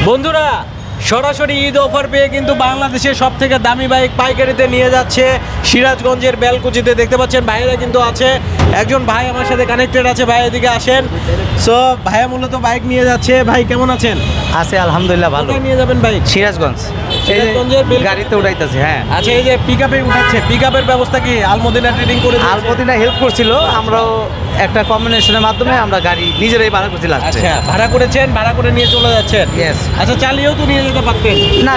বন্ধুরা সরাসরি ঈদ অফার পেয়ে কিন্তু বাংলাদেশের সবথেকে দামি বাইক পাইকারিতে নিয়ে যাচ্ছে সিরাজগঞ্জের বেলকুচিতে। দেখতে পাচ্ছেন ভাইয়েরা কিন্তু আছে, একজন ভাই আমার সাথে কানেক্টেড আছে, ভাই এদিকে আসেন। সো ভাইয়া মূলত বাইক নিয়ে যাচ্ছে। ভাই কেমন আছেন? আছে আলহামদুলিল্লাহ ভালো। কোথায় নিয়ে যাবেন বাইক? সিরাজগঞ্জ। সিরাজগঞ্জের গাড়িতে উঠাইতেছি। হ্যাঁ আচ্ছা, এই যে পিকআপে উঠাচ্ছে, পিকআপের ব্যবস্থা কি আলমদিনা ট্রেডিং করে দিয়েছে? আলমদিনা হেল্প করছিল, আমরাও একটা কম্বিনেশনের মাধ্যমে আমরা গাড়ি নিজেরাই ভাড়া করছি লাস্টে। আচ্ছা, ভাড়া করেছেন, ভাড়া করে নিয়ে চলে যাচ্ছেন। ইয়েস। আচ্ছা, চালিয়েও তো নিয়ে যেতে পারতেন। না,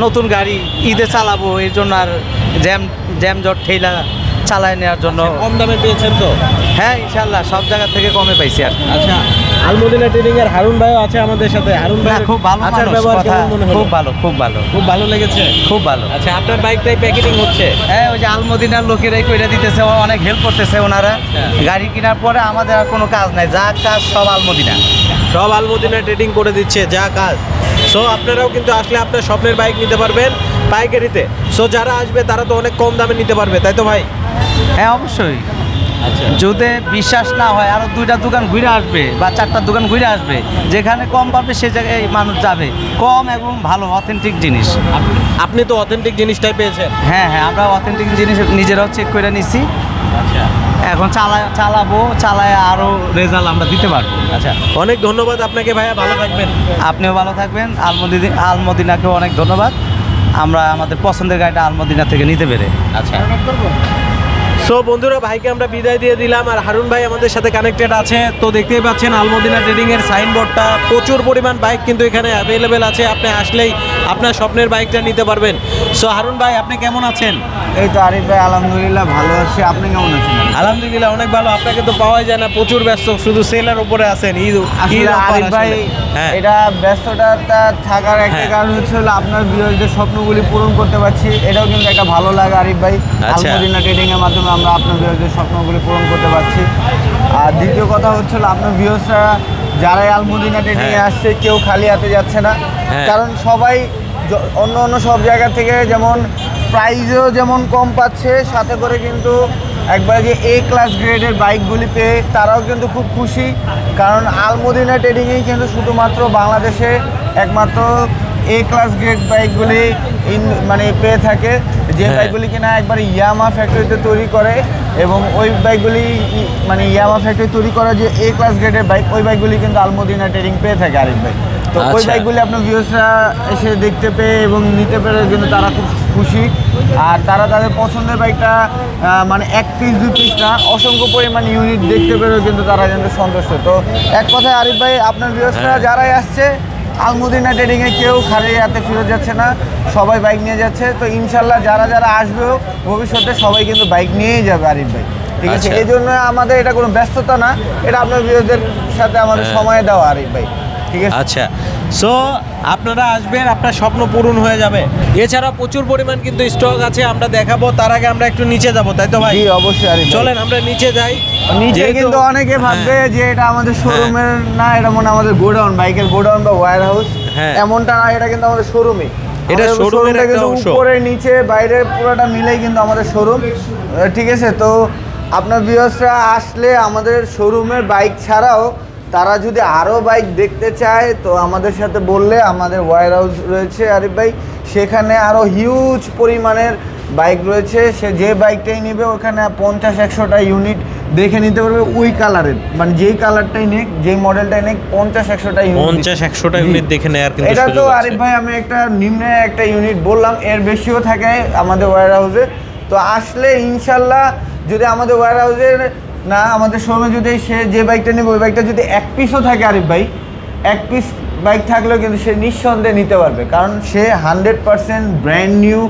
নতুন গাড়ি ঈদে চালাবো, এর জন্য আর জ্যাম জট ঠেলা চালায় নেওয়ার জন্য। কম দামে পেয়েছেন তো? হ্যাঁ ইনশাল্লাহ সব জায়গা থেকে কমে পাইছি আর। আচ্ছা, আলমদিনা ট্রেডিং এর হারুন ভাইও আছে আমাদের সাথে। হারুন ভাই খুব ভালো আচার মানুষ, ব্যবহার কথা কেমন মনে হলো? খুব ভালো, খুব ভালো, খুব ভালো লেগেছে, খুব ভালো। আচ্ছা, আপনার বাইকটাই প্যাকেটিং হচ্ছে? হ্যাঁ, ওই যে আলমদিনার লোকেরাই কইরা দিতেছে, অনেক হেল্প করতেছে ওনারা। গাড়ি কেনার পরে আমাদের আর কোনো কাজ নাই, যা কাজ সব আলমদিনা, সব আলমদিনা ট্রেডিং করে দিচ্ছে যা কাজ। সো আপনারাও কিন্তু আসলে আপনার স্বপ্নের বাইক নিতে পারবেন পাইকারিতে। সো যারা আসবে তারা তো অনেক কম দামে নিতে পারবে, তাই তো ভাই? হ্যাঁ অবশ্যই। আচ্ছা, যদি বিশ্বাস না হয় আরো 2টা দোকান ঘুরে আসবে বা 4টা দোকান ঘুরে আসবে, যেখানে কম পাবে সে জায়গায় মানুষ যাবে। কম এবং ভালো অথেন্টিক জিনিস। আপনি তো অথেন্টিক জিনিসটাই পেয়েছেন। হ্যাঁ হ্যাঁ, আমরা অথেন্টিক জিনিস নিজেরাও চেক করে নিছি। আচ্ছা, এখন চালায় আরো রেজাল্ট আমরা দিতে পারবো। আচ্ছা, অনেক ধন্যবাদ আপনাকে ভাইয়া, ভালো থাকবেন। আপনিও ভালো থাকবেন। আলমদিনাকেও অনেক ধন্যবাদ, আমরা আমাদের পছন্দের গাড়িটা আলমদিনা থেকে নিতে পেরে। আচ্ছা, সো বন্ধুরা, ভাইকে আমরা বিদায় দিয়ে দিলাম, আর হারুন ভাই আমাদের সাথে কানেক্টেড আছে। তো দেখতেই পাচ্ছেন আলমদিনা ট্রেডিং এর সাইনবোর্ডটা, প্রচুর পরিমাণ বাইক কিন্তু এখানে অ্যাভেলেবেল আছে। আপনি আসলেই আপনার স্বপ্নের বাইকটা নিতে পারবেন। সো হারুন ভাই, আপনি কেমন আছেন? এই তো আরিফ ভাই, আলহামদুলিল্লাহ ভালো আছি। আপনি কেমন আছেন? আলহামদুলিল্লাহ অনেক ভালো। আপনাকে তো পাওয়াই যায় না, প্রচুর ব্যস্ত, শুধু সেলের উপরে আছেন। আরিফ ভাই, হ্যাঁ, এটা ব্যস্ততা থাকার একটা কারণ হচ্ছে হলো আপনার ভিউয়ারদের স্বপ্নগুলি পূরণ করতে পারছি, এটাও কিন্তু একটা ভালো লাগে আরিফ ভাই। আলমদিনা ট্রেডিং এর মাধ্যমে আমরা আপনার ভিউয়ারদের স্বপ্নগুলি পূরণ করতে পারছি। আর দ্বিতীয় কথা হচ্ছে হলো আপনার ভিউয়ার্সরা যারাই আলমদিনা ট্রেডিং এ আসছে, কেউ খালি হাতে যাচ্ছে না। কারণ সবাই অন্য সব জায়গা থেকে যেমন প্রাইসও যেমন কম পাচ্ছে, সাথে করে কিন্তু একবারে যে এ ক্লাস গ্রেডের বাইকগুলি পেয়ে তারাও কিন্তু খুব খুশি। কারণ আলমদিনা ট্রেডিংয়েই কিন্তু শুধুমাত্র বাংলাদেশে একমাত্র এ ক্লাস গ্রেড বাইকগুলি মানে পেয়ে থাকে, যে বাইকগুলি কিনা একবারে ইয়ামা ফ্যাক্টরিতে তৈরি করে, এবং ওই বাইকগুলি মানে ইয়ামা ফ্যাক্টরি তৈরি করা যে এ ক্লাস গ্রেডের বাইক, ওই বাইকগুলি কিন্তু আলমদিনা ট্রেডিং পেয়ে থাকে আরেক বাইক। তো ওই বাইকগুলি আপনার ভিউয়ার্সরা এসে দেখতে পেয়ে এবং নিতে পেরে কিন্তু তারা খুব খুশি। আর তারা তাদের পছন্দের বাইকটা মানে 1 পিস 2 পিস না, অসংখ্য পরিমাণ ইউনিট দেখতে পেরেও কিন্তু তারা কিন্তু সন্তুষ্ট। তো এক কথায় আরিফ ভাই, আপনার ভিউয়ার্সরা যারাই আসছে আলমদিনা ট্রেডিংয়ে কেউ খালি হাতে ফিরে যাচ্ছে না, সবাই বাইক নিয়ে যাচ্ছে। তো ইনশাল্লাহ যারা আসবেও ভবিষ্যতে সবাই কিন্তু বাইক নিয়েই যাবে আরিফ ভাই, ঠিক আছে? এই জন্য আমাদের এটা কোনো ব্যস্ততা না, এটা আপনার ভিউয়ারদের সাথে আমাদের সময় দেওয়া আরিফ ভাই, ঠিক আছে? আচ্ছা, সো আপনারা আসবেন, আপনার স্বপ্ন পূরণ হয়ে যাবে। এছাড়া প্রচুর পরিমাণ কিন্তু স্টক আছে, আমরা দেখাবো। তার আগে আমরা একটু নিচে যাব, তাই তো ভাই? জি অবশ্যই। চলেন আমরা নিচে যাই। নিচে কিন্তু অনেকে ভাববে যে এটা আমাদের শোরুমের না, এটা মনে আমাদের গোডাউন, বাইকের গোডাউন বা ওয়্যার হাউস, এমনটা না, এটা কিন্তু আমাদের শোরুমই। এটা শোরুমের একটা অংশ, উপরে নিচে বাইরে পুরোটা মিলেই কিন্তু আমাদের শোরুম, ঠিক আছে? তো আপনার ভিউয়ার্সরা আসলে আমাদের শোরুমের বাইক ছাড়াও তারা যদি আরও বাইক দেখতে চায়, তো আমাদের সাথে বললে আমাদের ওয়্যার হাউস রয়েছে আরিফ ভাই, সেখানে আরও হিউজ পরিমাণের বাইক রয়েছে। সে যে বাইকটাই নেবে ওখানে 50-100টা ইউনিট দেখে নিতে পারবে, ওই কালারের, মানে যেই কালারটাই নেক, যেই মডেলটাই নেক, 50-100টা ইউনিট দেখে নেয়ার কিন্তু এটা তো আরিফ ভাই আমি একটা নিম্নে একটা ইউনিট বললাম, এর বেশিও থাকে আমাদের ওয়্যার হাউসে। তো আসলে ইনশাল্লাহ যদি আমাদের ওয়্যার হাউসের না, আমাদের শোরুমে যদি সে যে বাইকটা নেবে ওই বাইকটা যদি 1 পিসও থাকে আরিফ ভাই, 1 পিস বাইক থাকলেও কিন্তু সে নিঃসন্দেহে নিতে পারবে, কারণ সে 100% ব্র্যান্ড নিউ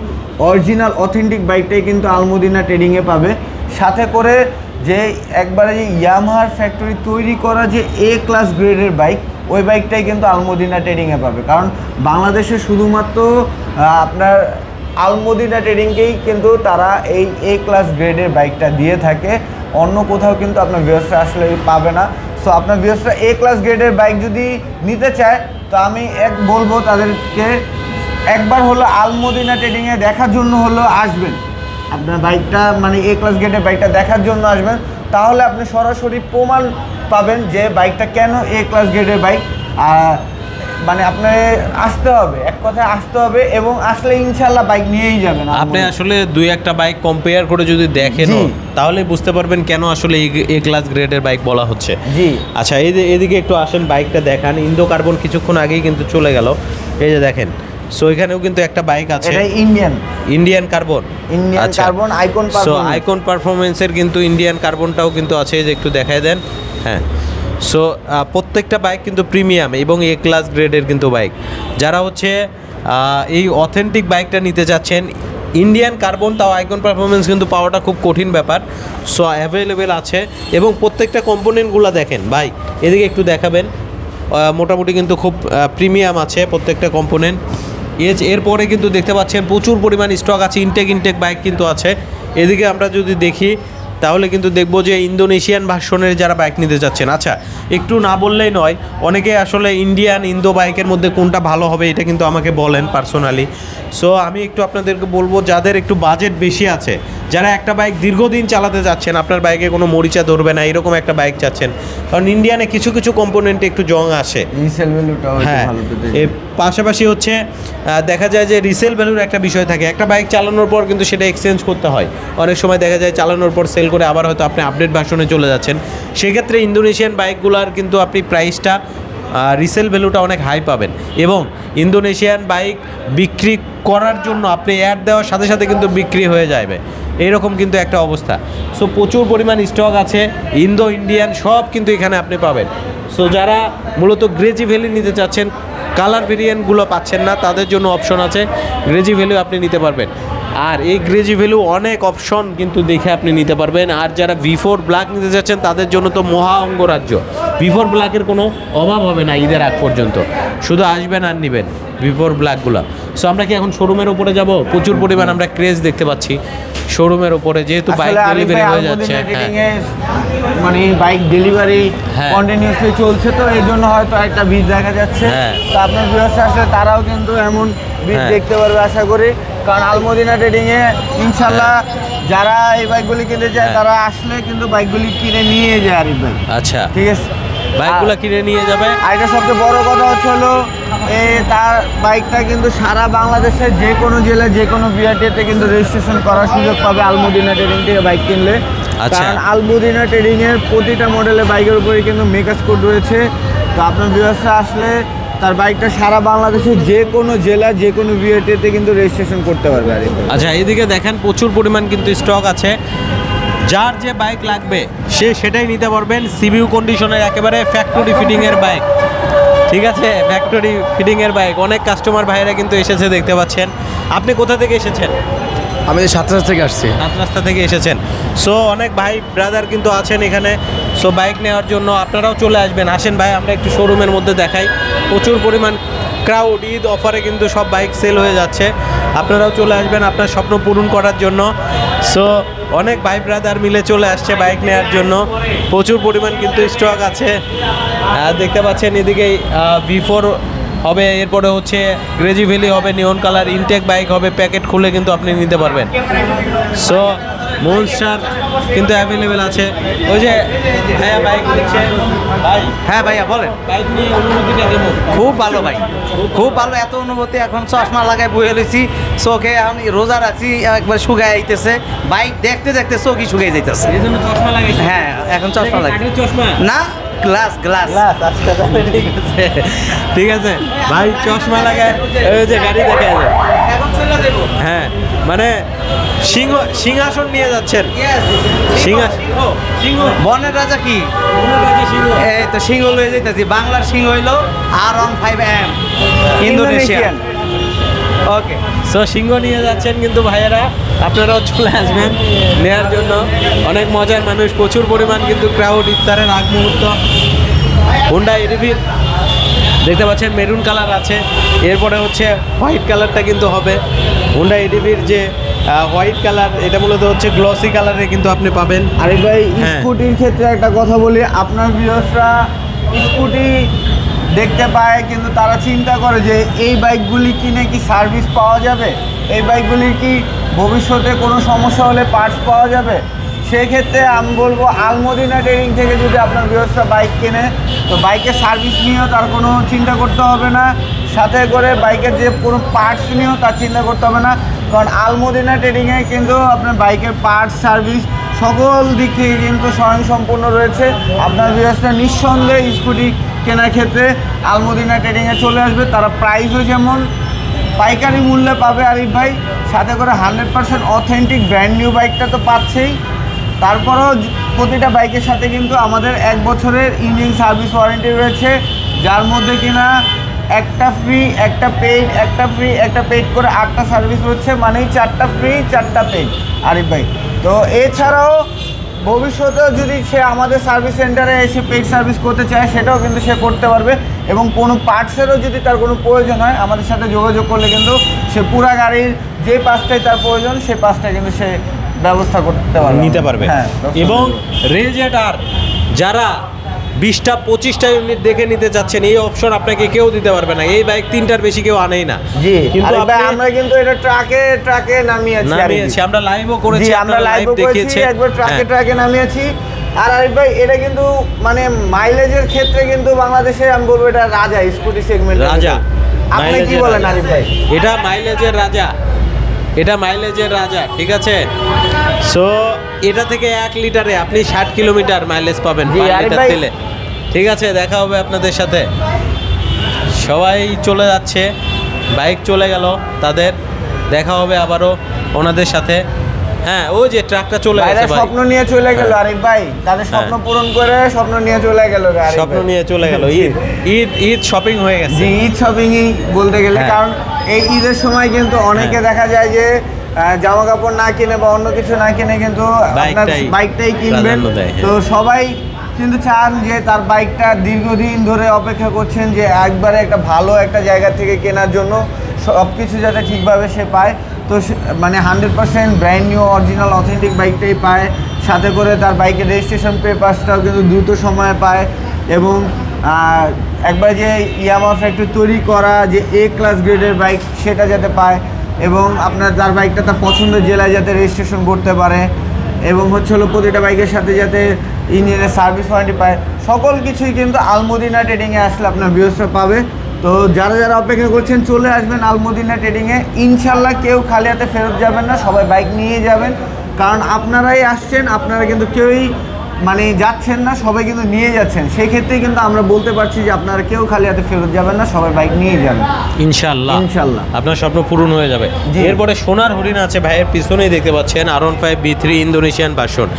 অরিজিনাল অথেন্টিক বাইকটাই কিন্তু আলমদিনা ট্রেডিংয়ে পাবে। সাথে করে যে একবারে যে ইয়ামাহার ফ্যাক্টরি তৈরি করা যে এ ক্লাস গ্রেডের বাইক, ওই বাইকটাই কিন্তু আলমদিনা ট্রেডিংয়ে পাবে। কারণ বাংলাদেশে শুধুমাত্র আপনার আলমদিনা ট্রেডিংকেই কিন্তু তারা এই এ ক্লাস গ্রেডের বাইকটা দিয়ে থাকে, অন্য কোথাও কিন্তু আপনার ভিউয়ার্সরা আসলে পাবে না। সো আপনার ভিউয়ার্সরা এ ক্লাস গ্রেডের বাইক যদি নিতে চায়, তো আমি বলবো তাদেরকে একবার হলো আলমদিনা ট্রেডিংয়ে দেখার জন্য হলো আসবেন। আপনার বাইকটা মানে এ ক্লাস গ্রেডের বাইকটা দেখার জন্য আসবেন, তাহলে আপনি সরাসরি প্রমাণ পাবেন যে বাইকটা কেন এ ক্লাস গ্রেডের বাইক। মানে আপনার আসতে হবে, এক কথায় আসতে হবে, এবং আসলে ইনশাল্লাহ বাইক নিয়েই যাবেন। আপনি আসলে দুই একটা বাইক কম্পেয়ার করে যদি দেখেন তাহলে বুঝতে পারবেন কেন আসলে এ ক্লাস গ্রেডের বাইক বলা হচ্ছে। জি আচ্ছা, এদিকে একটু আসেন, বাইকটা দেখান। ইন্দো কার্বন কিছুক্ষণ আগেই কিন্তু চলে গেল, এই যে দেখেন। সো এখানেও কিন্তু একটা বাইক আছে, এটা Indian carbon, carbon icon so performance. Icon পারফরমেন্সের কিন্তু ইন্ডিয়ান কার্বনটাও কিন্তু আছে, এই যে একটু দেখায় দেন। হ্যাঁ, সো প্রত্যেকটা বাইক কিন্তু প্রিমিয়াম এবং এ ক্লাস গ্রেডের কিন্তু বাইক। যারা হচ্ছে এই অথেন্টিক বাইকটা নিতে চাচ্ছেন, ইন্ডিয়ান কার্বন তাও আইকন পারফরমেন্স কিন্তু পাওয়াটা খুব কঠিন ব্যাপার। সো অ্যাভেলেবেল আছে এবং প্রত্যেকটা কম্পোনেন্টগুলো দেখেন ভাই, এদিকে একটু দেখাবেন। মোটামুটি কিন্তু খুব প্রিমিয়াম আছে প্রত্যেকটা কম্পোনেন্ট। এরপরে কিন্তু দেখতে পাচ্ছেন প্রচুর পরিমাণ স্টক আছে, ইনটেক বাইক কিন্তু আছে। এদিকে আমরা যদি দেখি তাহলে কিন্তু দেখবো যে ইন্দোনেশিয়ান ভার্সনের যারা বাইক নিতে যাচ্ছেন, আচ্ছা একটু না বললেই নয়, অনেকে আসলে ইন্দো বাইকের মধ্যে কোনটা ভালো হবে এটা কিন্তু আমাকে বলেন পার্সোনালি। সো আমি একটু আপনাদেরকে বলবো, যাদের একটু বাজেট বেশি আছে, যারা একটা বাইক দীর্ঘদিন চালাতে যাচ্ছেন, আপনার বাইকে কোনো মরিচা ধরবে না এরকম একটা বাইক চাচ্ছেন, কারণ ইন্ডিয়ানে কিছু কিছু কম্পোনেন্টে একটু জং আসে। হ্যাঁ, এর পাশাপাশি হচ্ছে দেখা যায় যে রিসেল ভ্যালুর একটা বিষয় থাকে। একটা বাইক চালানোর পর কিন্তু সেটা এক্সচেঞ্জ করতে হয়, অনেক সময় দেখা যায় চালানোর পর সেল করে আবার হয়তো আপনি আপডেট ভার্সনে চলে যাচ্ছেন। সেক্ষেত্রে ইন্দোনেশিয়ান বাইকগুলোর কিন্তু আপনি প্রাইসটা রিসেল ভ্যালুটা অনেক হাই পাবেন, এবং ইন্দোনেশিয়ান বাইক বিক্রি করার জন্য আপনি অ্যাড দেওয়ার সাথে সাথে কিন্তু বিক্রি হয়ে যাবে, এইরকম কিন্তু একটা অবস্থা। সো প্রচুর পরিমাণ স্টক আছে, ইন্ডিয়ান সব কিন্তু এখানে আপনি পাবেন। সো যারা মূলত গ্রেজি ভ্যালি নিতে চাচ্ছেন, কালার ভেরিয়েন্টগুলো পাচ্ছেন না, তাদের জন্য অপশন আছে, গ্রেজি ভ্যালু আপনি নিতে পারবেন। আর এই গ্রেজি ভ্যালু অনেক অপশন কিন্তু দেখে আপনি নিতে পারবেন। আর যারা V4 ব্ল্যাক নিতে যাচ্ছেন তাদের জন্য তো মহা অঙ্গরাজ্য, V4 ব্ল্যাকের কোনো অভাব হবে না ঈদের আগ পর্যন্ত, শুধু আসবেন আর নেবেন V4 ব্ল্যাকগুলো। সো আমরা কি এখন শোরুমের উপরে যাব? প্রচুর পরিমাণ আমরা ক্রেজ দেখতে পাচ্ছি শোরুমের উপরে, যেহেতু বাইক ডেলিভারি হয়ে যাচ্ছে। মানে বাইক ডেলিভারি কন্টিনিউয়াসলি চলছে, তো এই জন্য হয়তো একটা ভিড় দেখা যাচ্ছে। তো আপনার ভিউয়ার্স আসলে তারাও কিন্তু এমন ভিড় দেখতে পারবে আশা করি, কারণ আলমদিনা ট্রেডিংয়ে ইনশাল্লাহ যারা এই বাইকগুলি কিনতে চায় তারা আসলে কিন্তু বাইকগুলি কিনে নিয়ে যায় আরিফ ভাই। আচ্ছা, ঠিক আছে, বাইকগুলো কিনে নিয়ে যাবে। আর এটা সবচেয়ে বড় কথা হচ্ছে হলো তার বাইকটা কিন্তু সারা বাংলাদেশের যে কোনো জেলায় যে কোনো বিআরটিতে কিন্তু রেজিস্ট্রেশন করার সুযোগ পাবে আলমদিনা ট্রেডিং থেকে বাইক কিনলে। কারণ আলমদিনা ট্রেডিংয়ের প্রতিটা মডেলের বাইকের উপরে কিন্তু মেকাস কোড রয়েছে। তো আপনার ভিউয়ার্সরা আসলে তার বাইকটা সারা বাংলাদেশের যে কোনো জেলা যে কোনো বিআরটিতে কিন্তু রেজিস্ট্রেশন করতে পারবে। আচ্ছা, এদিকে দেখেন প্রচুর পরিমাণ কিন্তু স্টক আছে, যার যে বাইক লাগবে সে সেটাই নিতে পারবেন। সিবিউ কন্ডিশনের একেবারে ফ্যাক্টরি ফিটিংয়ের বাইক, ঠিক আছে, ফ্যাক্টরি ফিটিংয়ের বাইক। অনেক কাস্টমার ভাইরা কিন্তু এসেছে, দেখতে পাচ্ছেন। আপনি কোথা থেকে এসেছেন? আমি 7 রাস্তা থেকে আসছি। 7 রাস্তা থেকে এসেছেন। সো অনেক ভাই ব্রাদার কিন্তু আছেন এখানে, সো বাইক নেওয়ার জন্য আপনারাও চলে আসবেন। আসেন ভাই, আমরা একটু শোরুমের মধ্যে দেখাই। প্রচুর পরিমাণ ক্রাউড, ঈদ অফারে কিন্তু সব বাইক সেল হয়ে যাচ্ছে। আপনারাও চলে আসবেন আপনার স্বপ্ন পূরণ করার জন্য। সো অনেক ভাই ব্রাদার মিলে চলে আসছে বাইক নেওয়ার জন্য, প্রচুর পরিমাণ কিন্তু স্টক আছে। দেখতে পাচ্ছেন এদিকে V4 হবে, এরপরে হচ্ছে গ্রেজি ভ্যালি হবে, নিয়ন কালার ইনটেক বাইক হবে, প্যাকেট খুলে কিন্তু আপনি নিতে পারবেন। সো মনস্টার কিন্তু অ্যাভেলেবেল আছে। ওই যে ভাইয়া বাইক নিচ্ছে ভাই। হ্যাঁ ভাইয়া বলেন। বাইক নিয়ে অনুভূতিটা কেমন? খুব ভালো ভাই, খুব ভালো। এত অনুভূতি, এখন চশমা লাগায় বয়ে রয়েছি, চোখে এখন রোজা রাখছি, একবার শুকায় আইতেছে, বাইক দেখতে দেখতে চোখই শুকিয়ে যাইতেছে। এই জন্য চশমা লাগাইছি। হ্যাঁ, এখন চশমা লাগে চশমা না, গ্লাস। ঠিক আছে, ঠিক আছে ভাই, চশমা লাগায় ওই যে গাড়ি দেখে যায়। হ্যাঁ, মানে সিংহাসন নিয়ে যাচ্ছেন। বনের রাজা কি, এই তো সিংহ লয়ে যাইতেছি। বাংলার সিংহ হইলো R15M ইন্দোনেশিয়ান। ওকে, সো সিংহ নিয়ে যাচ্ছেন কিন্তু ভাইয়েরা, আপনারাও চলে আসবেন নেওয়ার জন্য। অনেক মজার মানুষ, প্রচুর পরিমাণ কিন্তু ক্রাউড, ইফতারের আগ মুহূর্ত। হুন্ডা এডিভির দেখতে পাচ্ছেন মেরুন কালার আছে, এরপরে হচ্ছে হোয়াইট কালারটা কিন্তু হবে। হুন্ডা এডিভির যে হোয়াইট কালার, এটা মূলত হচ্ছে গ্লসি কালারে কিন্তু আপনি পাবেন। আরে ভাই, স্কুটির ক্ষেত্রে একটা কথা বলি, আপনার ভিউয়ার্সরা স্কুটি দেখতে পায় কিন্তু তারা চিন্তা করে যে এই বাইকগুলি কিনে কি সার্ভিস পাওয়া যাবে, এই বাইকগুলির কি ভবিষ্যতে কোনো সমস্যা হলে পার্টস পাওয়া যাবে। সেক্ষেত্রে আমি বলবো আলমদিনা ট্রেডিং থেকে যদি আপনার ভিউয়ার্সরা বাইক কেনে, তো বাইকের সার্ভিস নিয়েও তার কোনো চিন্তা করতে হবে না, সাথে করে বাইকের যে কোনো পার্টস নিয়েও তার চিন্তা করতে হবে না। কারণ আলমদিনা ট্রেডিংয়ে কিন্তু আপনার বাইকের পার্টস সার্ভিস সকল দিক থেকে কিন্তু স্বয়ংসম্পূর্ণ রয়েছে। আপনার ভিউয়ার্সরা নিঃসন্দেহে স্কুটি কেনার ক্ষেত্রে আলমদিনা ট্রেডিংয়ে চলে আসবে। তারা প্রাইসও যেমন পাইকারি মূল্যে পাবে আরিফ ভাই, সাথে করে 100% অথেন্টিক ব্র্যান্ড নিউ বাইকটা তো পাচ্ছেই, তারপরেও প্রতিটা বাইকের সাথে কিন্তু আমাদের 1 বছরের ইঞ্জিন সার্ভিস ওয়ারেন্টি রয়েছে, যার মধ্যে কিনা একটা ফ্রি একটা পেইড, একটা ফ্রি একটা পেইড করে 8টা সার্ভিস রয়েছে, মানেই 4টা ফ্রি 4টা পেইড আরিফ ভাই। তো এছাড়াও ভবিষ্যতেও যদি সে আমাদের সার্ভিস সেন্টারে এসে পেইড সার্ভিস করতে চায় সেটাও কিন্তু সে করতে পারবে, এবং কোনো পার্টসেরও যদি তার কোনো প্রয়োজন হয় আমাদের সাথে যোগাযোগ করলে কিন্তু সে পুরা গাড়ির যে পাঁচটাই তার প্রয়োজন সেই পাঁচটাই কিন্তু সে ব্যবস্থা করতে পারবে, নিতে পারবে। হ্যাঁ, এবং রেজেটার যারা 20টা 25টা ইউনিট দেখে নিতে চাচ্ছেন, এই অপশন আপনাকে কেউ দিতে পারবে না। এই বাইক 3টার বেশি কেউ আনেই না। জি, কিন্তু আমরা কিন্তু এটা ট্রাকে নামিয়েছি, আমরা লাইভও করেছি, আমরা লাইভ দেখিয়েছি, একবার ট্রাকে নামিয়েছি। আর আরিফ ভাই এটা কিন্তু মানে মাইলেজের ক্ষেত্রে কিন্তু বাংলাদেশে আমি বলবো এটা রাজা, স্কুটি সেগমেন্ট রাজা। আপনি কি বলেন আরিফ ভাই? এটা মাইলেজের রাজা, এটা মাইলেজের রাজা, ঠিক আছে। সো এটা থেকে 1 লিটারে আপনি 60 কিলোমিটার মাইলেজ পাবেন 5 লিটার তেলে, ঠিক আছে। দেখা হবে আপনাদের সাথে। সবাই চলে যাচ্ছে, বাইক চলে গেল তাদের, দেখা হবে আবারও ওনাদের সাথে। হ্যাঁ, ওই যে ট্রাকটা চলে গেছে ভাই, স্বপ্ন নিয়ে চলে গেল আরিফ ভাই, তাদের স্বপ্ন পূরণ করে স্বপ্ন নিয়ে চলে গেল, স্বপ্ন নিয়ে চলে গেল। ঈদ শপিং হয়ে গেছে, ঈদ শপিংই বলতে গেলে। কারণ এই ঈদের সময় কিন্তু অনেকে দেখা যায় যে জামা কাপড় না কিনে বা অন্য কিছু না কিনে কিন্তু আপনার বাইকটাই কিনবেন। তো সবাই কিন্তু চান যে তার বাইকটা দীর্ঘদিন ধরে অপেক্ষা করছেন যে একবারে একটা ভালো একটা জায়গা থেকে কেনার জন্য, সব কিছু যাতে ঠিকভাবে সে পায়। তো মানে 100% ব্র্যান্ড নিউ অরিজিনাল অথেন্টিক বাইকটাই পায়, সাথে করে তার বাইকের রেজিস্ট্রেশন পেপারসটাও কিন্তু দ্রুত সময়ে পায়, এবং একবার যে ইয়ামাহা ফ্যাক্টরি তৈরি করা যে A ক্লাস গ্রেডের বাইক সেটা যাতে পায়, এবং আপনার তার বাইকটা তার পছন্দের জেলায় যাতে রেজিস্ট্রেশন করতে পারে, এবং হচ্ছে হলো প্রতিটা বাইকের সাথে যাতে ইঞ্জিনের সার্ভিস ওয়ারেন্টি পায়, সকল কিছুই কিন্তু আলমদিনা ট্রেডিংয়ে আসলে আপনার ভিউয়ার্সরা পাবে। তো যারা যারা অপেক্ষা করছেন চলে আসবেন আলমদিনা ট্রেডিংয়ে, ইনশাল্লাহ কেউ খালি হাতে ফেরত যাবেন না, সবাই বাইক নিয়ে যাবেন। কারণ আপনারাই আসছেন, আপনারা কিন্তু কেউই মানে যাচ্ছেন না, সবাই কিন্তু নিয়ে যাচ্ছেন। সেই ক্ষেত্রেই কিন্তু আমরা বলতে পারছি যে আপনারা কেউ খালি হাতে ফেরত যাবেন না, সবাই বাইক নিয়ে যাবেন ইনশাল্লাহ। ইনশাল্লাহ আপনার স্বপ্ন পূরণ হয়ে যাবে। এরপরে সোনার হরিণ আছে ভাইয়ের পিছনেই দেখতে পাচ্ছেন, R15 V3 ইন্দোনেশিয়ান ভার্সন।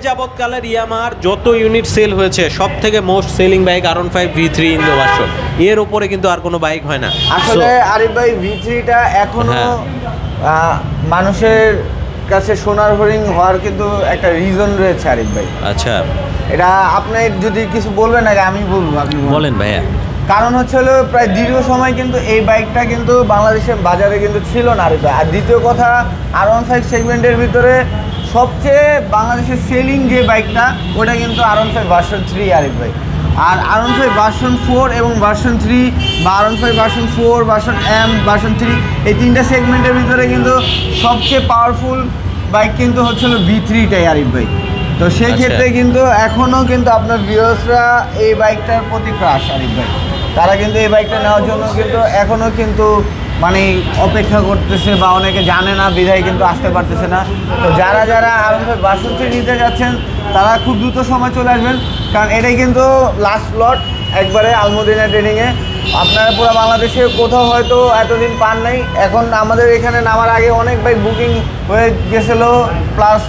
যাবৎকালের ইয়ামাহার যত ইউনিট সেল হয়েছে সব থেকে most selling bike R15 V3 Indo version, এর উপরে কিন্তু আর কোনো বাইক হয় না আসলে। আরিফ ভাই V3টা এখনো মানুষের কাছে সোনার হরিণ হওয়ার কিন্তু একটা রিজন রয়েছে আরিফ ভাই। আচ্ছা, এটা আপনি যদি কিছু বলবেন আগে আমি বলবো, আপনি বলেন ভাইয়া। কারণ হচ্ছে হলো প্রায় দীর্ঘ সময় কিন্তু এই বাইকটা কিন্তু বাংলাদেশের বাজারে কিন্তু ছিল না আরিফ ভাই। আর দ্বিতীয় কথা, R15 সেগমেন্টের ভিতরে সবচেয়ে বাংলাদেশের সেলিং যে বাইকটা ওটা কিন্তু R15 ভার্সন 3 আরিফ ভাই। আর R15 ভার্সন 4 এবং ভার্সন 3 বা R15 version 4, version M, version 3, এই 3টা সেগমেন্টের ভিতরে কিন্তু সবচেয়ে পাওয়ারফুল বাইক কিন্তু হচ্ছে হলো V3টাই আরিফ ভাই। তো সেই ক্ষেত্রে কিন্তু এখনও কিন্তু আপনার ভিউয়ার্সরা এই বাইকটার প্রতি ক্রাশ আরিফ ভাই, তারা কিন্তু এই বাইকটা নেওয়ার জন্য কিন্তু এখনও কিন্তু মানে অপেক্ষা করতেছে, বা অনেকে জানে না বিধায় কিন্তু আসতে পারতেছে না। তো যারা যারা R15 ভার্সন 3 নিতে যাচ্ছেন তারা খুব দ্রুত সময় চলে আসবেন, কারণ এটাই কিন্তু লাস্ট লট একবারে আলমদিনা ট্রেডিংয়ে। আপনারা পুরো বাংলাদেশে কোথাও হয়তো এতদিন পান নাই, এখন আমাদের এখানে নামার আগে অনেক বাইক বুকিং হয়ে গেছিলো, প্লাস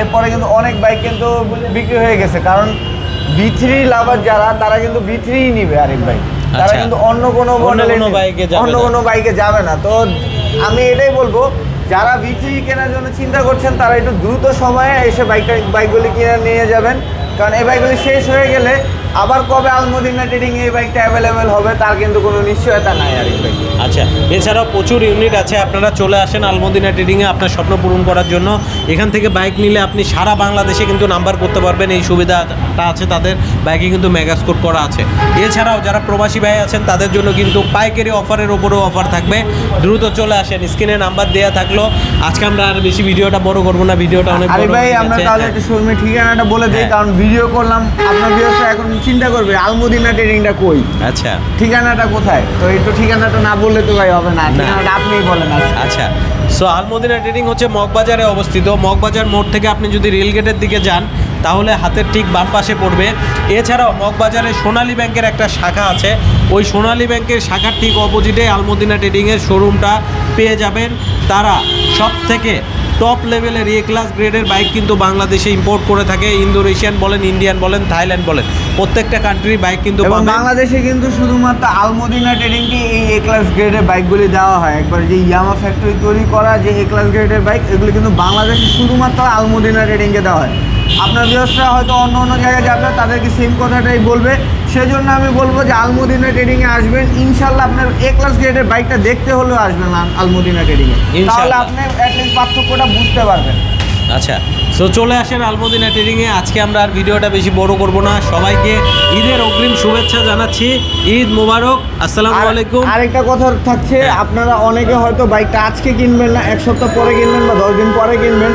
এরপরে কিন্তু অনেক বাইক কিন্তু বিক্রি হয়ে গেছে। কারণ V3 লাভার যারা, তারা কিন্তু V3ই নিবে আরিফ ভাই, তারা কিন্তু অন্য কোনো বাইকে যাবে না। তো আমি এটাই বলবো, যারা V3 কেনার জন্য চিন্তা করছেন তারা একটু দ্রুত সময়ে এসে বাইকগুলি কিনে নিয়ে যাবেন, কারণ এই বাইকগুলি শেষ হয়ে গেলে আবার কবে আলমদিনা ট্রেডিং এই বাইকটা অ্যাভেলেবেল হবে তার কিন্তু কোনো নিশ্চয়তা নাই আরিফ ভাই। আচ্ছা, এছাড়াও প্রচুর ইউনিট আছে, আপনারা চলে আসেন আলমদিনা ট্রেডিংয়ে আপনার স্বপ্ন পূরণ করার জন্য। এখান থেকে বাইক নিলে আপনি সারা বাংলাদেশে কিন্তু নাম্বার করতে পারবেন, এই সুবিধাটা আছে তাদের বাইকে কিন্তু মেগা স্কোর করা আছে। এছাড়াও যারা প্রবাসী ভাই আছেন তাদের জন্য কিন্তু পাইকারি অফারের ওপরেও অফার থাকবে, দ্রুত চলে আসেন, স্ক্রিনে নাম্বার দেওয়া থাকলো। আজকে আমরা আর বেশি ভিডিওটা বড় করবো না, ভিডিওটা অনেক আরিফ বড় ভাই হয়ে আমরা গেছে। তাহলে একটু শোরুমের ঠিকানাটা বলে দিই, হ্যাঁ। কারণ ভিডিও করলাম আপনার ভিউয়ার্সরা এখন চিন্তা করবে আলমদিনা ট্রেডিংটা কই, আচ্ছা ঠিকানাটা কোথায়। তো একটু ঠিকানাটা না বললে তো ভাই হবে না, ঠিকানাটা আপনিই বলেন। আচ্ছা, সো আলমদিনা ট্রেডিং হচ্ছে মগবাজারে অবস্থিত। মগবাজার মোড় থেকে আপনি যদি রেলগেটের দিকে যান তাহলে হাতের ঠিক বাম পাশে পড়বে। এছাড়াও মগবাজারে সোনালী ব্যাংকের একটা শাখা আছে, ওই সোনালী ব্যাংকের শাখার ঠিক অপোজিটে আলমদিনা ট্রেডিংয়ের শোরুমটা পেয়ে যাবেন। তারা সব থেকে টপ লেভেলের এ ক্লাস গ্রেডের বাইক কিন্তু বাংলাদেশে ইম্পোর্ট করে থাকে। ইন্দোনেশিয়ান বলেন, ইন্ডিয়ান বলেন, থাইল্যান্ড বলেন, প্রত্যেকটা কান্ট্রির বাইক কিন্তু এবং পাবেন। বাংলাদেশে কিন্তু শুধুমাত্র আলমদিনা ট্রেডিংকে এই এ ক্লাস গ্রেডের বাইকগুলি দেওয়া হয়। একবার যে ইয়ামা ফ্যাক্টরি তৈরি করা যে এ ক্লাস গ্রেডের বাইক, এগুলো কিন্তু বাংলাদেশে শুধুমাত্র আলমদিনা ট্রেডিংকে দেওয়া হয়। আপনার ভিউয়ার্সরা হয়তো অন্য অন্য জায়গায় যাবে, তাদেরকে সেম কথাটাই বলবে। সেজন্য আমি বলবো যে আলমদিনা ট্রেডিংয়ে আসবেন, ইনশাল্লাহ আপনার এ ক্লাস গ্রেডের বাইকটা দেখতে হলেও আসবেন আলমদিনা ট্রেডিংয়ে, তাহলে ইনশাল্লাহ। আপনি অ্যাটলিস্ট পার্থক্যটা বুঝতে পারবেন। আচ্ছা, সো চলে আসেন আলমদিনা ট্রেডিংয়ে। আজকে আমরা আর ভিডিওটা বেশি বড় করব না, সবাইকে ঈদের অগ্রিম শুভেচ্ছা জানাচ্ছি। ঈদ মোবারক, আসসালামু আলাইকুম। আরেকটা কথা থাকছে, আপনারা অনেকে হয়তো বাইকটা আজকে কিনবেন না, এক সপ্তাহ পরে কিনবেন বা 10 দিন পরে কিনবেন।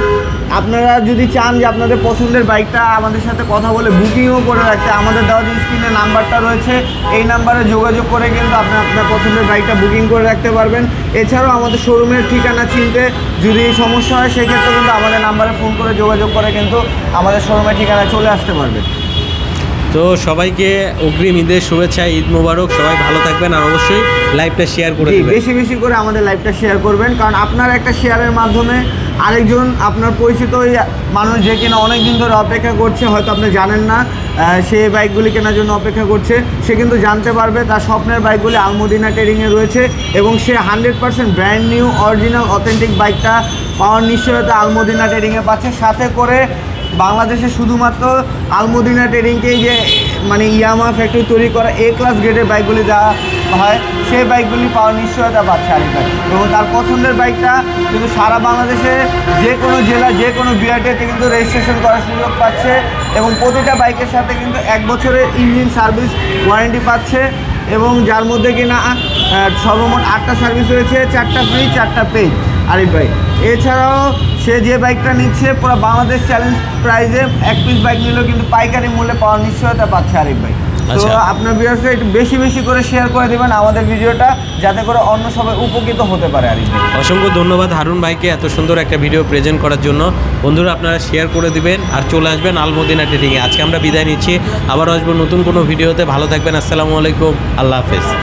আপনারা যদি চান যে আপনাদের পছন্দের বাইকটা আমাদের সাথে কথা বলে বুকিংও করে রাখতে, আমাদের দেওয়া যে স্ক্রিনে নাম্বারটা রয়েছে এই নাম্বারে যোগাযোগ করে কিন্তু আপনি আপনার পছন্দের বাইকটা বুকিং করে রাখতে পারবেন। এছাড়াও আমাদের শোরুমের ঠিকানা চিনতে যদি সমস্যা হয় সেক্ষেত্রে কিন্তু আমাদের নাম্বারে ফোন করে যোগাযোগ করে কিন্তু আমাদের শোরুমের ঠিকানায় চলে আসতে পারবেন। তো সবাইকে অগ্রিম ঈদের শুভেচ্ছা, ঈদ মোবারক, সবাই ভালো থাকবেন আর অবশ্যই লাইভটা শেয়ার করে জি, দিবেন। বেশি বেশি করে আমাদের লাইভটা শেয়ার করবেন, কারণ আপনার একটা শেয়ারের মাধ্যমে আরেকজন আপনার পরিচিত ওই মানুষ যে কিনা অনেক দিন ধরে অপেক্ষা করছে, হয়তো আপনি জানেন না সে বাইকগুলি কেনার জন্য অপেক্ষা করছে, সে কিন্তু জানতে পারবে তার স্বপ্নের বাইকগুলি আলমদিনা ট্রেডিংয়ে রয়েছে এবং সে 100% ব্র্যান্ড নিউ অরিজিনাল অথেন্টিক বাইকটা পাওয়ার নিশ্চয়তা আলমদিনা ট্রেডিংয়ে পাচ্ছে। সাথে করে বাংলাদেশে শুধুমাত্র আলমদিনা ট্রেডিংকেই যে মানে ইয়ামা ফ্যাক্টরি তৈরি করা এ ক্লাস গ্রেডের বাইকগুলি দেওয়া হয়, সেই বাইকগুলি পাওয়ার নিশ্চয়তা পাচ্ছে আরিফ ভাই। এবং তার পছন্দের বাইকটা কিন্তু সারা বাংলাদেশে যে কোনো জেলা যে কোনো বিআরটিতে কিন্তু রেজিস্ট্রেশন করার সুযোগ পাচ্ছে এবং প্রতিটা বাইকের সাথে কিন্তু 1 বছরের ইঞ্জিন সার্ভিস ওয়ারেন্টি পাচ্ছে এবং যার মধ্যে কিনা সর্বমোট 8টা সার্ভিস রয়েছে, 4টা ফ্রি 4টা পেইড আরিফ ভাই। এছাড়াও সে যে বাইকটা নিচ্ছে পুরো বাংলাদেশ চ্যালেঞ্জ প্রাইজে 1 পিস বাইক নিলেও কিন্তু পাইকারি মূল্যে পাওয়ার নিশ্চয়তা পাচ্ছে আরিফ ভাই। তো আচ্ছা। আপনার ভিউয়ার্সরা একটু বেশি বেশি করে শেয়ার করে দেবেন আমাদের ভিডিওটা, যাতে করে অন্য সবাই উপকৃত হতে পারে আরিফ ভাই। অসংখ্য ধন্যবাদ হারুন ভাইকে এত সুন্দর একটা ভিডিও প্রেজেন্ট করার জন্য। বন্ধুরা আপনারা শেয়ার করে দিবেন আর চলে আসবেন আলমদিনা ট্রেডিংয়ে। আজকে আমরা বিদায় নিচ্ছি, আবার আসবো নতুন কোনো ভিডিওতে। ভালো থাকবেন, আসসালামু আলাইকুম, আল্লাহ হাফেজ।